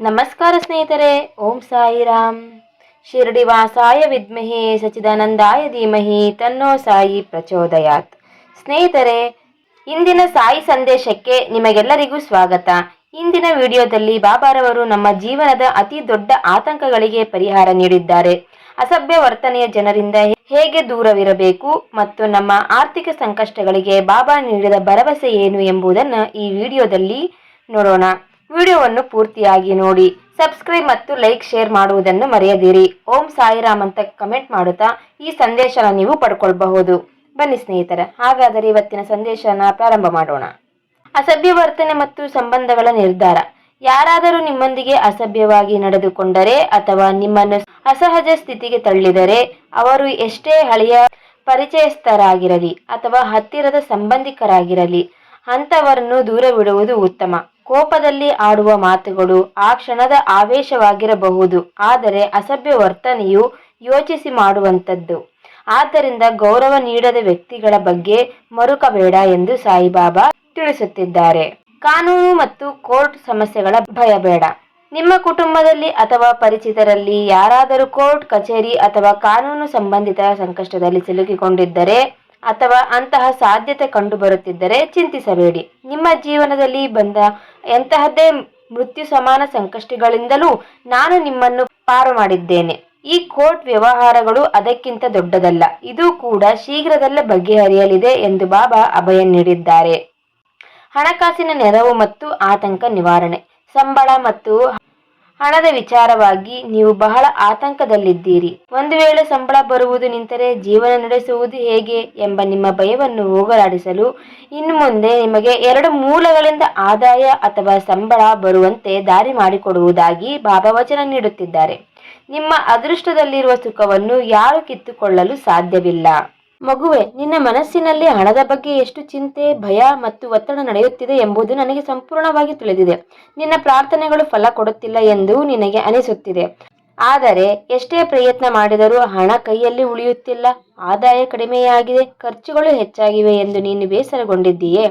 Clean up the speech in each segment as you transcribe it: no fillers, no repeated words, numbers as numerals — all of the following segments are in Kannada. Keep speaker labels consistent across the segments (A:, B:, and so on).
A: ನಮಸ್ಕಾರ ಸ್ನೇಹಿತರೆ. ಓಂ ಸಾಯಿರಾಮ್. ಶಿರಡಿವಾಸಾಯ ವಿದ್ಮಹೇ ಸಚಿದಾನಂದಾಯ ಧೀಮಹಿ ತನ್ನೋ ಸಾಯಿ ಪ್ರಚೋದಯಾತ್. ಸ್ನೇಹಿತರೆ, ಇಂದಿನ ಸಾಯಿ ಸಂದೇಶಕ್ಕೆ ನಿಮಗೆಲ್ಲರಿಗೂ ಸ್ವಾಗತ. ಇಂದಿನ ವಿಡಿಯೋದಲ್ಲಿ ಬಾಬಾರವರು ನಮ್ಮ ಜೀವನದ ಅತಿ ದೊಡ್ಡ ಆತಂಕಗಳಿಗೆ ಪರಿಹಾರ ನೀಡಿದ್ದಾರೆ. ಅಸಭ್ಯ ವರ್ತನೆಯ ಜನರಿಂದ ಹೇಗೆ ದೂರವಿರಬೇಕು ಮತ್ತು ನಮ್ಮ ಆರ್ಥಿಕ ಸಂಕಷ್ಟಗಳಿಗೆ ಬಾಬಾ ನೀಡಿದ ಭರವಸೆ ಏನು ಎಂಬುದನ್ನು ಈ ವಿಡಿಯೋದಲ್ಲಿ ನೋಡೋಣ. ವಿಡಿಯೋವನ್ನು ಪೂರ್ತಿಯಾಗಿ ನೋಡಿ. ಸಬ್ಸ್ಕ್ರೈಬ್ ಮತ್ತು ಲೈಕ್, ಶೇರ್ ಮಾಡುವುದನ್ನು ಮರೆಯದಿರಿ. ಓಂ ಸಾಯಿರಾಮ್ ಅಂತ ಕಮೆಂಟ್ ಮಾಡುತ್ತಾ ಈ ಸಂದೇಶನ ನೀವು ಪಡ್ಕೊಳ್ಬಹುದು. ಬನ್ನಿ ಸ್ನೇಹಿತರೆ, ಹಾಗಾದರೆ ಇವತ್ತಿನ ಸಂದೇಶನ ಪ್ರಾರಂಭ ಮಾಡೋಣ. ಅಸಭ್ಯ ವರ್ತನೆ ಮತ್ತು ಸಂಬಂಧಗಳ ನಿರ್ಧಾರ. ಯಾರಾದರೂ ನಿಮ್ಮೊಂದಿಗೆ ಅಸಭ್ಯವಾಗಿ ನಡೆದುಕೊಂಡರೆ ಅಥವಾ ನಿಮ್ಮನ್ನು ಅಸಹಜ ಸ್ಥಿತಿಗೆ ತಳ್ಳಿದರೆ, ಅವರು ಎಷ್ಟೇ ಹಳೆಯ ಪರಿಚಯಸ್ಥರಾಗಿರಲಿ ಅಥವಾ ಹತ್ತಿರದ ಸಂಬಂಧಿಕರಾಗಿರಲಿ, ಅಂಥವರನ್ನು ದೂರವಿಡುವುದು ಉತ್ತಮ. ಕೋಪದಲ್ಲಿ ಆಡುವ ಮಾತುಗಳು ಆ ಕ್ಷಣದ ಆವೇಶವಾಗಿರಬಹುದು, ಆದರೆ ಅಸಭ್ಯ ವರ್ತನೆಯು ಯೋಚಿಸಿ ಮಾಡುವಂಥದ್ದು. ಆದ್ದರಿಂದ ಗೌರವ ನೀಡದ ವ್ಯಕ್ತಿಗಳ ಬಗ್ಗೆ ಮರುಕಬೇಡ ಎಂದು ಸಾಯಿಬಾಬಾ ತಿಳಿಸುತ್ತಿದ್ದಾರೆ. ಕಾನೂನು ಮತ್ತು ಕೋರ್ಟ್ ಸಮಸ್ಯೆಗಳ ಭಯ ಬೇಡ. ನಿಮ್ಮ ಕುಟುಂಬದಲ್ಲಿ ಅಥವಾ ಪರಿಚಿತರಲ್ಲಿ ಯಾರಾದರೂ ಕೋರ್ಟ್ ಕಚೇರಿ ಅಥವಾ ಕಾನೂನು ಸಂಬಂಧಿತ ಸಂಕಷ್ಟದಲ್ಲಿ ಸಿಲುಕಿಕೊಂಡಿದ್ದರೆ ಅಥವಾ ಅಂತಹ ಸಾಧ್ಯತೆ ಕಂಡುಬರುತ್ತಿದ್ದರೆ ಚಿಂತಿಸಬೇಡಿ. ನಿಮ್ಮ ಜೀವನದಲ್ಲಿ ಬಂದ ಎಂತಹದ್ದೇ ಮೃತ್ಯು ಸಮಾನ ಸಂಕಷ್ಟಗಳಿಂದಲೂ ನಾನು ನಿಮ್ಮನ್ನು ಪಾರು ಮಾಡಿದ್ದೇನೆ. ಈ ಕೋರ್ಟ್ ವ್ಯವಹಾರಗಳು ಅದಕ್ಕಿಂತ ದೊಡ್ಡದಲ್ಲ. ಇದು ಕೂಡ ಶೀಘ್ರದಲ್ಲೇ ಬಗೆಹರಿಯಲಿದೆ ಎಂದು ಬಾಬಾ ಅಭಯ ನೀಡಿದ್ದಾರೆ. ಹಣಕಾಸಿನ ನೆರವು ಮತ್ತು ಆತಂಕ ನಿವಾರಣೆ. ಸಂಬಳ ಮತ್ತು ಹಣದ ವಿಚಾರವಾಗಿ ನೀವು ಬಹಳ ಆತಂಕದಲ್ಲಿದ್ದೀರಿ. ಒಂದು ವೇಳೆ ಸಂಬಳ ಬರುವುದು ನಿಂತರೆ ಜೀವನ ನಡೆಸುವುದು ಹೇಗೆ ಎಂಬ ನಿಮ್ಮ ಭಯವನ್ನು ಹೋಗಲಾಡಿಸಲು ಇನ್ನು ಮುಂದೆ ನಿಮಗೆ 2 ಮೂಲಗಳಿಂದ ಆದಾಯ ಅಥವಾ ಸಂಬಳ ಬರುವಂತೆ ದಾರಿ ಮಾಡಿಕೊಡುವುದಾಗಿ ಬಾಬಾ ವಚನ ನೀಡುತ್ತಿದ್ದಾರೆ. ನಿಮ್ಮ ಅದೃಷ್ಟದಲ್ಲಿರುವ ಸುಖವನ್ನು ಯಾರು ಕಿತ್ತುಕೊಳ್ಳಲು ಸಾಧ್ಯವಿಲ್ಲ. ಮಗುವೆ, ನಿನ್ನ ಮನಸ್ಸಿನಲ್ಲಿ ಹಣದ ಬಗ್ಗೆ ಎಷ್ಟು ಚಿಂತೆ, ಭಯ ಮತ್ತು ಒತ್ತಡ ನಡೆಯುತ್ತಿದೆ ಎಂಬುದು ನನಗೆ ಸಂಪೂರ್ಣವಾಗಿ ತಿಳಿದಿದೆ. ನಿನ್ನ ಪ್ರಾರ್ಥನೆಗಳು ಫಲ ಕೊಡುತ್ತಿಲ್ಲ ಎಂದು ನಿನಗೆ ಅನಿಸುತ್ತಿದೆ. ಆದರೆ ಎಷ್ಟೇ ಪ್ರಯತ್ನ ಮಾಡಿದರೂ ಹಣ ಕೈಯಲ್ಲಿ ಉಳಿಯುತ್ತಿಲ್ಲ. ಆದಾಯ ಕಡಿಮೆಯಾಗಿದೆ, ಖರ್ಚುಗಳು ಹೆಚ್ಚಾಗಿವೆ ಎಂದು ನೀನು ಬೇಸರಗೊಂಡಿದ್ದೀಯೇ?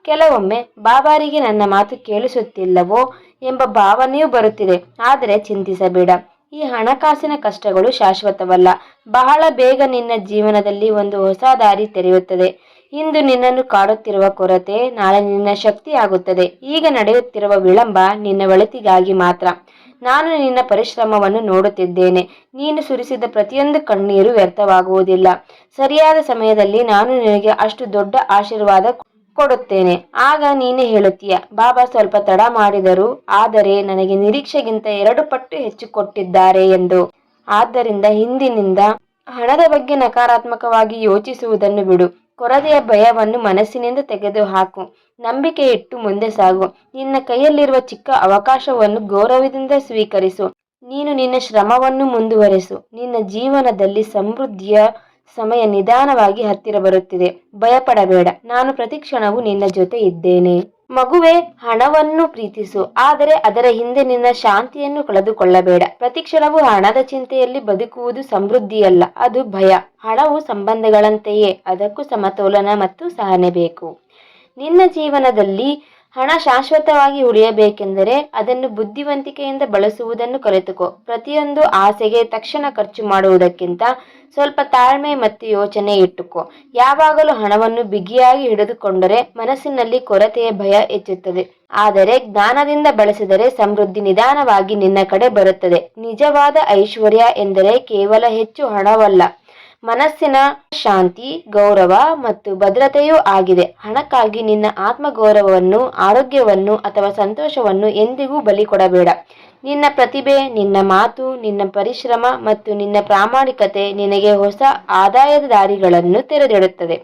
A: ಕೆಲವೊಮ್ಮೆ ಬಾಬಾರಿಗೆ ನನ್ನ ಮಾತು ಕೇಳಿಸುತ್ತಿಲ್ಲವೋ ಎಂಬ ಭಾವನೆಯೂ ಬರುತ್ತಿದೆ. ಆದರೆ ಚಿಂತಿಸಬೇಡ. ಈ ಹಣಕಾಸಿನ ಕಷ್ಟಗಳು ಶಾಶ್ವತವಲ್ಲ. ಬಹಳ ಬೇಗ ನಿನ್ನ ಜೀವನದಲ್ಲಿ ಒಂದು ಹೊಸ ದಾರಿ ತೆರೆಯುತ್ತದೆ. ಇಂದು ನಿನ್ನನ್ನು ಕಾಡುತ್ತಿರುವ ಕೊರತೆ ನಾಳೆ ನಿನ್ನ ಶಕ್ತಿಯಾಗುತ್ತದೆ. ಈಗ ನಡೆಯುತ್ತಿರುವ ವಿಳಂಬ ನಿನ್ನ ಒಳಿತಿಗಾಗಿ ಮಾತ್ರ. ನಾನು ನಿನ್ನ ಪರಿಶ್ರಮವನ್ನು ನೋಡುತ್ತಿದ್ದೇನೆ. ನೀನು ಸುರಿಸಿದ ಪ್ರತಿಯೊಂದು ಕಣ್ಣೀರು ವ್ಯರ್ಥವಾಗುವುದಿಲ್ಲ. ಸರಿಯಾದ ಸಮಯದಲ್ಲಿ ನಾನು ನಿನಗೆ ಅಷ್ಟು ದೊಡ್ಡ ಆಶೀರ್ವಾದ ಕೊಡುತ್ತೇನೆ. ಆಗ ನೀನೇ ಹೇಳುತ್ತೀಯ, ಬಾಬಾ ಸ್ವಲ್ಪ ತಡ ಮಾಡಿದರು, ಆದರೆ ನನಗೆ ನಿರೀಕ್ಷೆಗಿಂತ 2 ಪಟ್ಟು ಹೆಚ್ಚು ಕೊಟ್ಟಿದ್ದಾರೆ ಎಂದು. ಆದ್ದರಿಂದ ಹಿಂದಿನಿಂದ ಹಣದ ಬಗ್ಗೆ ನಕಾರಾತ್ಮಕವಾಗಿ ಯೋಚಿಸುವುದನ್ನು ಬಿಡು. ಕೊರತೆಯ ಭಯವನ್ನು ಮನಸ್ಸಿನಿಂದ ತೆಗೆದುಹಾಕು. ನಂಬಿಕೆ ಇಟ್ಟು ಮುಂದೆ ಸಾಗು. ನಿನ್ನ ಕೈಯಲ್ಲಿರುವ ಚಿಕ್ಕ ಅವಕಾಶವನ್ನು ಗೌರವದಿಂದ ಸ್ವೀಕರಿಸು. ನೀನು ನಿನ್ನ ಶ್ರಮವನ್ನು ಮುಂದುವರೆಸು. ನಿನ್ನ ಜೀವನದಲ್ಲಿ ಸಮೃದ್ಧಿಯ ಸಮಯ ನಿಧಾನವಾಗಿ ಹತ್ತಿರ ಬರುತ್ತಿದೆ. ಭಯಪಡಬೇಡ. ನಾನು ಪ್ರತಿಕ್ಷಣವೂ ನಿನ್ನ ಜೊತೆ ಇದ್ದೇನೆ. ಮಗುವೆ, ಹಣವನ್ನು ಪ್ರೀತಿಸು, ಆದರೆ ಅದರ ಹಿಂದೆ ನಿನ್ನ ಶಾಂತಿಯನ್ನು ಕಳೆದುಕೊಳ್ಳಬೇಡ. ಪ್ರತಿಕ್ಷಣವೂ ಹಣದ ಚಿಂತೆಯಲ್ಲಿ ಬದುಕುವುದು ಸಮೃದ್ಧಿಯಲ್ಲ, ಅದು ಭಯ. ಹಣವು ಸಂಬಂಧಗಳಂತೆಯೇ, ಅದಕ್ಕೂ ಸಮತೋಲನ ಮತ್ತು ಸಹನೆ ಬೇಕು. ನಿನ್ನ ಜೀವನದಲ್ಲಿ ಹಣ ಶಾಶ್ವತವಾಗಿ ಉಳಿಯಬೇಕೆಂದರೆ ಅದನ್ನು ಬುದ್ಧಿವಂತಿಕೆಯಿಂದ ಬಳಸುವುದನ್ನು ಕಲಿತುಕೋ. ಪ್ರತಿಯೊಂದು ಆಸೆಗೆ ತಕ್ಷಣ ಖರ್ಚು ಮಾಡುವುದಕ್ಕಿಂತ ಸ್ವಲ್ಪ ತಾಳ್ಮೆ ಮತ್ತು ಯೋಚನೆ ಇಟ್ಟುಕೋ. ಯಾವಾಗಲೂ ಹಣವನ್ನು ಬಿಗಿಯಾಗಿ ಹಿಡಿದುಕೊಂಡರೆ ಮನಸ್ಸಿನಲ್ಲಿ ಕೊರತೆಯ ಭಯ ಹೆಚ್ಚುತ್ತದೆ. ಆದರೆ ಜ್ಞಾನದಿಂದ ಬಳಸಿದರೆ ಸಮೃದ್ಧಿ ನಿಧಾನವಾಗಿ ನಿನ್ನ ಕಡೆ ಬರುತ್ತದೆ. ನಿಜವಾದ ಐಶ್ವರ್ಯ ಎಂದರೆ ಕೇವಲ ಹೆಚ್ಚು ಹಣವಲ್ಲ, ಮನಸ್ಸಿನ ಶಾಂತಿ, ಗೌರವ ಮತ್ತು ಭದ್ರತೆಯೂ ಆಗಿದೆ. ಹಣಕ್ಕಾಗಿ ನಿನ್ನ ಆತ್ಮಗೌರವವನ್ನು, ಆರೋಗ್ಯವನ್ನು ಅಥವಾ ಸಂತೋಷವನ್ನು ಎಂದಿಗೂ ಬಲಿ ಕೊಡಬೇಡ. ನಿನ್ನ ಪ್ರತಿಭೆ, ನಿನ್ನ ಮಾತು, ನಿನ್ನ ಪರಿಶ್ರಮ ಮತ್ತು ನಿನ್ನ ಪ್ರಾಮಾಣಿಕತೆ ನಿನಗೆ ಹೊಸ ಆದಾಯದ ದಾರಿಗಳನ್ನು ತೆರೆದಿಡುತ್ತದೆ.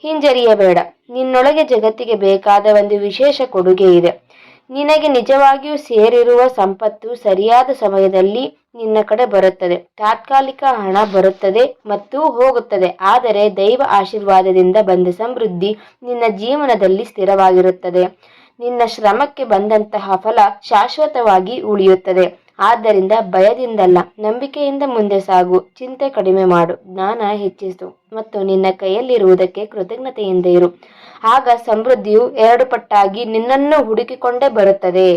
A: ಹಿಂಜರಿಯಬೇಡ. ನಿನ್ನೊಳಗೆ ಜಗತ್ತಿಗೆ ಬೇಕಾದ ಒಂದು ವಿಶೇಷ ಕೊಡುಗೆ ಇದೆ. ನಿನಗೆ ನಿಜವಾಗಿಯೂ ಸೇರಿರುವ ಸಂಪತ್ತು ಸರಿಯಾದ ಸಮಯದಲ್ಲಿ ನಿನ್ನ ಕಡೆ ಬರುತ್ತದೆ. ತಾತ್ಕಾಲಿಕ ಹಣ ಬರುತ್ತದೆ ಮತ್ತು ಹೋಗುತ್ತದೆ, ಆದರೆ ದೈವ ಆಶೀರ್ವಾದದಿಂದ ಬಂದ ಸಮೃದ್ಧಿ ನಿನ್ನ ಜೀವನದಲ್ಲಿ ಸ್ಥಿರವಾಗಿರುತ್ತದೆ. ನಿನ್ನ ಶ್ರಮಕ್ಕೆ ಬಂದಂತಹ ಫಲ ಶಾಶ್ವತವಾಗಿ ಉಳಿಯುತ್ತದೆ. ಆದ್ದರಿಂದ ಭಯದಿಂದಲ್ಲ, ನಂಬಿಕೆಯಿಂದ ಮುಂದೆ ಸಾಗು. ಚಿಂತೆ ಕಡಿಮೆ ಮಾಡು, ಜ್ಞಾನ ಹೆಚ್ಚಿಸು ಮತ್ತು ನಿನ್ನ ಕೈಯಲ್ಲಿರುವುದಕ್ಕೆ ಕೃತಜ್ಞತೆಯಿಂದ ಇರು. ಆಗ ಸಮೃದ್ಧಿಯು 2 ಪಟ್ಟಾಗಿ ನಿನ್ನನ್ನು ಹುಡುಕಿಕೊಂಡೇ ಬರುತ್ತದೆ.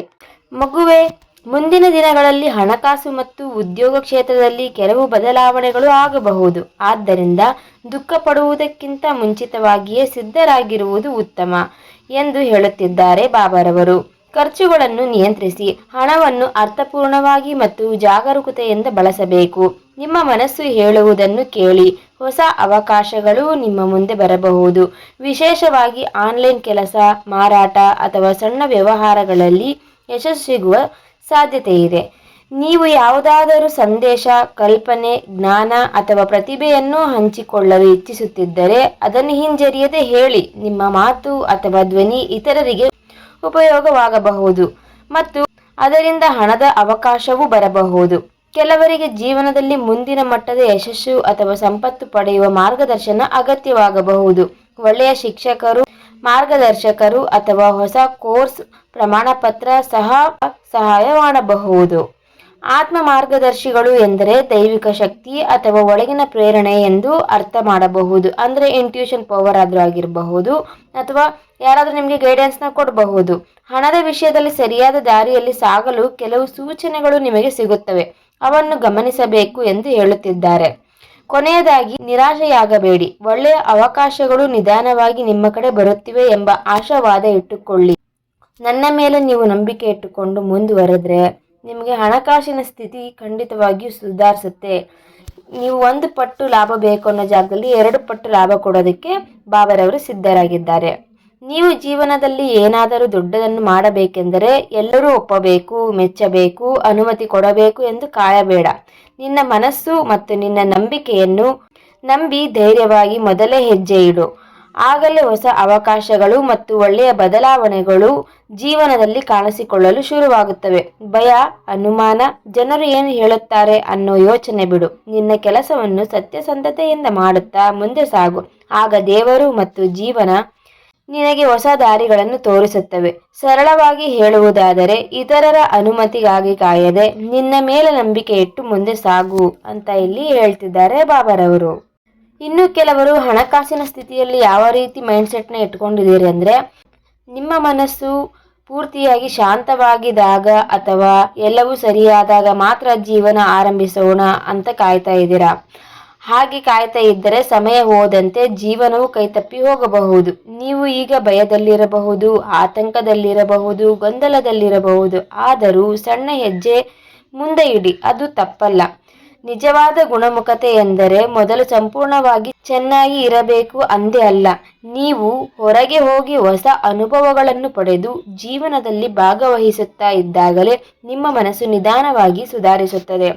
A: ಮಗುವೆ, ಮುಂದಿನ ದಿನಗಳಲ್ಲಿ ಹಣಕಾಸು ಮತ್ತು ಉದ್ಯೋಗ ಕ್ಷೇತ್ರದಲ್ಲಿ ಕೆಲವು ಬದಲಾವಣೆಗಳು ಆಗಬಹುದು. ಆದ್ದರಿಂದ ದುಃಖ ಪಡುವುದಕ್ಕಿಂತ ಮುಂಚಿತವಾಗಿಯೇ ಸಿದ್ಧರಾಗಿರುವುದು ಉತ್ತಮ ಎಂದು ಹೇಳುತ್ತಿದ್ದಾರೆ ಬಾಬಾರವರು. ಖರ್ಚುಗಳನ್ನು ನಿಯಂತ್ರಿಸಿ ಹಣವನ್ನು ಅರ್ಥಪೂರ್ಣವಾಗಿ ಮತ್ತು ಜಾಗರೂಕತೆಯಿಂದ ಬಳಸಬೇಕು. ನಿಮ್ಮ ಮನಸ್ಸು ಹೇಳುವುದನ್ನು ಕೇಳಿ. ಹೊಸ ಅವಕಾಶಗಳು ನಿಮ್ಮ ಮುಂದೆ ಬರಬಹುದು. ವಿಶೇಷವಾಗಿ ಆನ್ಲೈನ್ ಕೆಲಸ, ಮಾರಾಟ ಅಥವಾ ಸಣ್ಣ ವ್ಯವಹಾರಗಳಲ್ಲಿ ಯಶಸ್ಸು ಸಿಗುವ ಸಾಧ್ಯತೆ ಇದೆ. ನೀವು ಯಾವುದಾದರೂ ಸಂದೇಶ, ಕಲ್ಪನೆ, ಜ್ಞಾನ ಅಥವಾ ಪ್ರತಿಭೆಯನ್ನು ಹಂಚಿಕೊಳ್ಳಲು ಇಚ್ಛಿಸುತ್ತಿದ್ದರೆ ಅದನ್ನು ಹಿಂಜರಿಯದೆ ಹೇಳಿ. ನಿಮ್ಮ ಮಾತು ಅಥವಾ ಧ್ವನಿ ಇತರರಿಗೆ ಉಪಯೋಗವಾಗಬಹುದು ಮತ್ತು ಅದರಿಂದ ಹಣದ ಅವಕಾಶವೂ ಬರಬಹುದು. ಕೆಲವರಿಗೆ ಜೀವನದಲ್ಲಿ ಮುಂದಿನ ಮಟ್ಟದ ಯಶಸ್ಸು ಅಥವಾ ಸಂಪತ್ತು ಪಡೆಯುವ ಮಾರ್ಗದರ್ಶನ ಅಗತ್ಯವಾಗಬಹುದು. ಒಳ್ಳೆಯ ಶಿಕ್ಷಕರು, ಮಾರ್ಗದರ್ಶಕರು ಅಥವಾ ಹೊಸ ಕೋರ್ಸ್ ಪ್ರಮಾಣಪತ್ರ ಸಹ ಸಹಾಯ ಮಾಡಬಹುದು. ಆತ್ಮ ಮಾರ್ಗದರ್ಶಿಗಳು ಎಂದರೆ ದೈವಿಕ ಶಕ್ತಿ ಅಥವಾ ಒಳಗಿನ ಪ್ರೇರಣೆ ಎಂದು ಅರ್ಥ ಮಾಡಬಹುದು. ಅಂದರೆ ಇಂಟ್ಯೂಷನ್ ಪವರ್ ಆದರೂ ಆಗಿರಬಹುದು ಅಥವಾ ಯಾರಾದರೂ ನಿಮಗೆ ಗೈಡೆನ್ಸ್ನ ಕೊಡಬಹುದು. ಹಣದ ವಿಷಯದಲ್ಲಿ ಸರಿಯಾದ ದಾರಿಯಲ್ಲಿ ಸಾಗಲು ಕೆಲವು ಸೂಚನೆಗಳು ನಿಮಗೆ ಸಿಗುತ್ತವೆ, ಅವನ್ನು ಗಮನಿಸಬೇಕು ಎಂದು ಹೇಳುತ್ತಿದ್ದಾರೆ. ಕೊನೆಯದಾಗಿ, ನಿರಾಶೆಯಾಗಬೇಡಿ. ಒಳ್ಳೆಯ ಅವಕಾಶಗಳು ನಿಧಾನವಾಗಿ ನಿಮ್ಮ ಕಡೆ ಬರುತ್ತಿವೆ ಎಂಬ ಆಶಾವಾದ ಇಟ್ಟುಕೊಳ್ಳಿ. ನನ್ನ ಮೇಲೆ ನೀವು ನಂಬಿಕೆ ಇಟ್ಟುಕೊಂಡು ಮುಂದುವರೆದ್ರೆ ನಿಮಗೆ ಹಣಕಾಸಿನ ಸ್ಥಿತಿ ಖಂಡಿತವಾಗಿಯೂ ಸುಧಾರಿಸುತ್ತೆ. ನೀವು 1 ಪಟ್ಟು ಲಾಭ ಬೇಕು ಅನ್ನೋ ಜಾಗದಲ್ಲಿ 2 ಪಟ್ಟು ಲಾಭ ಕೊಡೋದಕ್ಕೆ ಬಾಬಾರವರು ಸಿದ್ಧರಾಗಿದ್ದಾರೆ. ನೀವು ಜೀವನದಲ್ಲಿ ಏನಾದರೂ ದೊಡ್ಡದನ್ನು ಮಾಡಬೇಕೆಂದರೆ ಎಲ್ಲರೂ ಒಪ್ಪಬೇಕು, ಮೆಚ್ಚಬೇಕು, ಅನುಮತಿ ಕೊಡಬೇಕು ಎಂದು ಕಾಯಬೇಡ. ನಿನ್ನ ಮನಸ್ಸು ಮತ್ತು ನಿನ್ನ ನಂಬಿಕೆಯನ್ನು ನಂಬಿ ಧೈರ್ಯವಾಗಿ ಮೊದಲೇ ಹೆಜ್ಜೆ ಇಡು. ಆಗಲೇ ಹೊಸ ಅವಕಾಶಗಳು ಮತ್ತು ಒಳ್ಳೆಯ ಬದಲಾವಣೆಗಳು ಜೀವನದಲ್ಲಿ ಕಾಣಿಸಿಕೊಳ್ಳಲು ಶುರುವಾಗುತ್ತವೆ. ಭಯ, ಅನುಮಾನ, ಜನರು ಏನು ಹೇಳುತ್ತಾರೆ ಅನ್ನೋ ಯೋಚನೆ ಬಿಡು. ನಿನ್ನ ಕೆಲಸವನ್ನು ಸತ್ಯಸಂಧತೆಯಿಂದ ಮಾಡುತ್ತಾ ಮುಂದೆ ಸಾಗು. ಆಗ ದೇವರು ಮತ್ತು ಜೀವನ ನಿನಗೆ ಹೊಸ ದಾರಿಗಳನ್ನು ತೋರಿಸುತ್ತವೆ. ಸರಳವಾಗಿ ಹೇಳುವುದಾದರೆ, ಇತರರ ಅನುಮತಿಗಾಗಿ ಕಾಯದೆ ನಿನ್ನ ಮೇಲೆ ನಂಬಿಕೆ ಇಟ್ಟು ಮುಂದೆ ಸಾಗು ಅಂತ ಇಲ್ಲಿ ಹೇಳ್ತಿದ್ದಾರೆ ಬಾಬಾರವರು. ಇನ್ನು ಕೆಲವರು ಹಣಕಾಸಿನ ಸ್ಥಿತಿಯಲ್ಲಿ ಯಾವ ರೀತಿ ಮೈಂಡ್ಸೆಟ್ನ ಇಟ್ಕೊಂಡಿದ್ದೀರಿ ಅಂದರೆ, ನಿಮ್ಮ ಮನಸ್ಸು ಪೂರ್ತಿಯಾಗಿ ಶಾಂತವಾಗಿದ್ದಾಗ ಅಥವಾ ಎಲ್ಲವೂ ಸರಿಯಾದಾಗ ಮಾತ್ರ ಜೀವನ ಆರಂಭಿಸೋಣ ಅಂತ ಕಾಯ್ತಾ ಇದ್ದೀರಾ. ಹಾಗೆ ಕಾಯ್ತಾ ಇದ್ದರೆ ಸಮಯ ಹೋದಂತೆ ಜೀವನವು ಕೈತಪ್ಪಿ ಹೋಗಬಹುದು. ನೀವು ಈಗ ಭಯದಲ್ಲಿರಬಹುದು, ಆತಂಕದಲ್ಲಿರಬಹುದು, ಗೊಂದಲದಲ್ಲಿರಬಹುದು. ಆದರೂ ಸಣ್ಣ ಹೆಜ್ಜೆ ಮುಂದೆ ಇಡಿ, ಅದು ತಪ್ಪಲ್ಲ. ನಿಜವಾದ ಗುಣಮುಖತೆ ಎಂದರೆ ಮೊದಲು ಸಂಪೂರ್ಣವಾಗಿ ಚೆನ್ನಾಗಿ ಇರಬೇಕು ಅಂದೇ ಅಲ್ಲ. ನೀವು ಹೊರಗೆ ಹೋಗಿ ಹೊಸ ಅನುಭವಗಳನ್ನು ಪಡೆದು ಜೀವನದಲ್ಲಿ ಭಾಗವಹಿಸುತ್ತಾ ಇದ್ದಾಗಲೇ ನಿಮ್ಮ ಮನಸ್ಸು ನಿಧಾನವಾಗಿ ಸುಧಾರಿಸುತ್ತದೆ.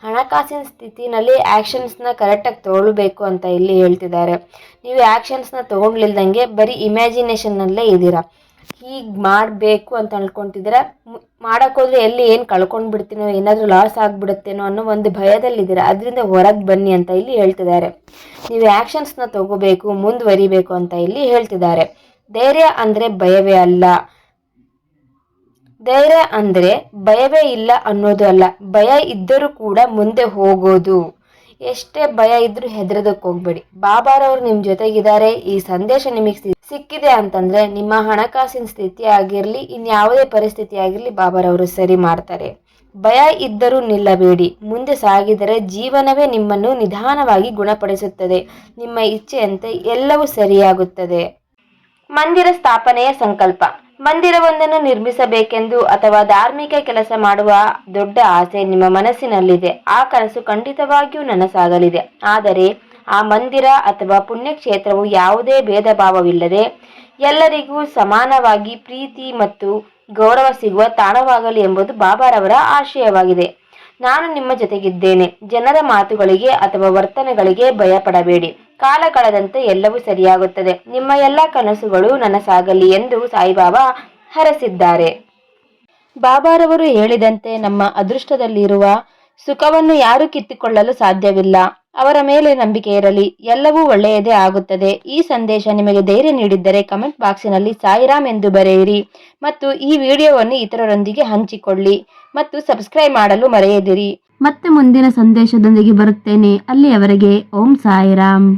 A: ಹಣಕಾಸಿನ ಸ್ಥಿತಿನಲ್ಲಿ ಆ್ಯಕ್ಷನ್ಸ್ನ ಕರೆಕ್ಟಾಗಿ ತೊಗೊಳ್ಬೇಕು ಅಂತ ಇಲ್ಲಿ ಹೇಳ್ತಿದ್ದಾರೆ. ನೀವು ಆ್ಯಕ್ಷನ್ಸ್ನ ತೊಗೊಂಡ್ಲಿಲ್ದಂಗೆ ಬರೀ ಇಮ್ಯಾಜಿನೇಷನ್ನಲ್ಲೇ ಇದ್ದೀರಾ. ಹೀಗೆ ಮಾಡಬೇಕು ಅಂತ ಅನ್ಕೊತಿದ್ದೀರಾ, ಮಾಡೋಕ್ಕೋದ್ರೆ ಎಲ್ಲಿ ಏನು ಕಳ್ಕೊಂಡು ಬಿಡ್ತೀನೋ, ಏನಾದರೂ ಲಾಸ್ ಆಗಿಬಿಡುತ್ತೇನೋ ಅನ್ನೋ ಒಂದು ಭಯದಲ್ಲಿದ್ದೀರಾ. ಅದರಿಂದ ಹೊರಗೆ ಬನ್ನಿ ಅಂತ ಇಲ್ಲಿ ಹೇಳ್ತಿದ್ದಾರೆ. ನೀವು ಆ್ಯಕ್ಷನ್ಸ್ನ ತಗೋಬೇಕು, ಮುಂದುವರಿಬೇಕು ಅಂತ ಇಲ್ಲಿ ಹೇಳ್ತಿದ್ದಾರೆ. ಧೈರ್ಯ ಅಂದರೆ ಭಯವೇ ಅಲ್ಲ. ಧೈರ್ಯ ಅಂದರೆ ಭಯವೇ ಇಲ್ಲ ಅನ್ನೋದು ಅಲ್ಲ, ಭಯ ಇದ್ದರೂ ಕೂಡ ಮುಂದೆ ಹೋಗೋದು. ಎಷ್ಟೇ ಭಯ ಇದ್ರೂ ಹೆದರೋದಕ್ಕೆ ಹೋಗ್ಬೇಡಿ. ಬಾಬಾರವರು ನಿಮ್ಮ ಜೊತೆಗಿದ್ದಾರೆ. ಈ ಸಂದೇಶ ನಿಮಗೆ ಸಿಕ್ಕಿದೆ ಅಂತಂದರೆ ನಿಮ್ಮ ಹಣಕಾಸಿನ ಸ್ಥಿತಿ ಆಗಿರಲಿ, ಇನ್ಯಾವುದೇ ಪರಿಸ್ಥಿತಿ ಆಗಿರಲಿ ಬಾಬಾರವರು ಸರಿ ಮಾಡ್ತಾರೆ. ಭಯ ಇದ್ದರೂ ನಿಲ್ಲಬೇಡಿ. ಮುಂದೆ ಸಾಗಿದರೆ ಜೀವನವೇ ನಿಮ್ಮನ್ನು ನಿಧಾನವಾಗಿ ಗುಣಪಡಿಸುತ್ತದೆ. ನಿಮ್ಮ ಇಚ್ಛೆಯಂತೆ ಎಲ್ಲವೂ ಸರಿಯಾಗುತ್ತದೆ. ಮಂದಿರ ಸ್ಥಾಪನೆಯ ಸಂಕಲ್ಪ. ಮಂದಿರವೊಂದನ್ನು ನಿರ್ಮಿಸಬೇಕೆಂದು ಅಥವಾ ಧಾರ್ಮಿಕ ಕೆಲಸ ಮಾಡುವ ದೊಡ್ಡ ಆಸೆ ನಿಮ್ಮ ಮನಸ್ಸಿನಲ್ಲಿದೆ. ಆ ಕನಸು ಖಂಡಿತವಾಗಿಯೂ ನನಸಾಗಲಿದೆ. ಆದರೆ ಆ ಮಂದಿರ ಅಥವಾ ಪುಣ್ಯಕ್ಷೇತ್ರವು ಯಾವುದೇ ಭೇದ ಭಾವವಿಲ್ಲದೆ ಎಲ್ಲರಿಗೂ ಸಮಾನವಾಗಿ ಪ್ರೀತಿ ಮತ್ತು ಗೌರವ ಸಿಗುವ ತಾಣವಾಗಲಿ ಎಂಬುದು ಬಾಬಾರವರ ಆಶಯವಾಗಿದೆ. ನಾನು ನಿಮ್ಮ ಜೊತೆಗಿದ್ದೇನೆ. ಜನರ ಮಾತುಗಳಿಗೆ ಅಥವಾ ವರ್ತನೆಗಳಿಗೆ ಭಯಪಡಬೇಡಿ. ಕಾಲ ಕಳೆದಂತೆ ಎಲ್ಲವೂ ಸರಿಯಾಗುತ್ತದೆ. ನಿಮ್ಮ ಎಲ್ಲ ಕನಸುಗಳು ನನಸಾಗಲಿ ಎಂದು ಸಾಯಿಬಾಬಾ ಹರಸಿದ್ದಾರೆ. ಬಾಬಾರವರು ಹೇಳಿದಂತೆ ನಮ್ಮ ಅದೃಷ್ಟದಲ್ಲಿರುವ ಸುಖವನ್ನು ಯಾರೂ ಕಿತ್ತುಕೊಳ್ಳಲು ಸಾಧ್ಯವಿಲ್ಲ. ಅವರ ಮೇಲೆ ನಂಬಿಕೆ ಇರಲಿ, ಎಲ್ಲವೂ ಒಳ್ಳೆಯದೇ ಆಗುತ್ತದೆ. ಈ ಸಂದೇಶ ನಿಮಗೆ ಧೈರ್ಯ ನೀಡಿದ್ದರೆ ಕಮೆಂಟ್ ಬಾಕ್ಸಿನಲ್ಲಿ ಸಾಯಿರಾಮ್ ಎಂದು ಬರೆಯಿರಿ ಮತ್ತು ಈ ವಿಡಿಯೋವನ್ನು ಇತರರೊಂದಿಗೆ ಹಂಚಿಕೊಳ್ಳಿ ಮತ್ತು ಸಬ್ಸ್ಕ್ರೈಬ್ ಮಾಡಲು ಮರೆಯದಿರಿ. ಮತ್ತೆ ಮುಂದಿನ ಸಂದೇಶದೊಂದಿಗೆ ಬರುತ್ತೇನೆ. ಅಲ್ಲಿಯವರೆಗೆ ಓಂ ಸಾಯಿರಾಮ್.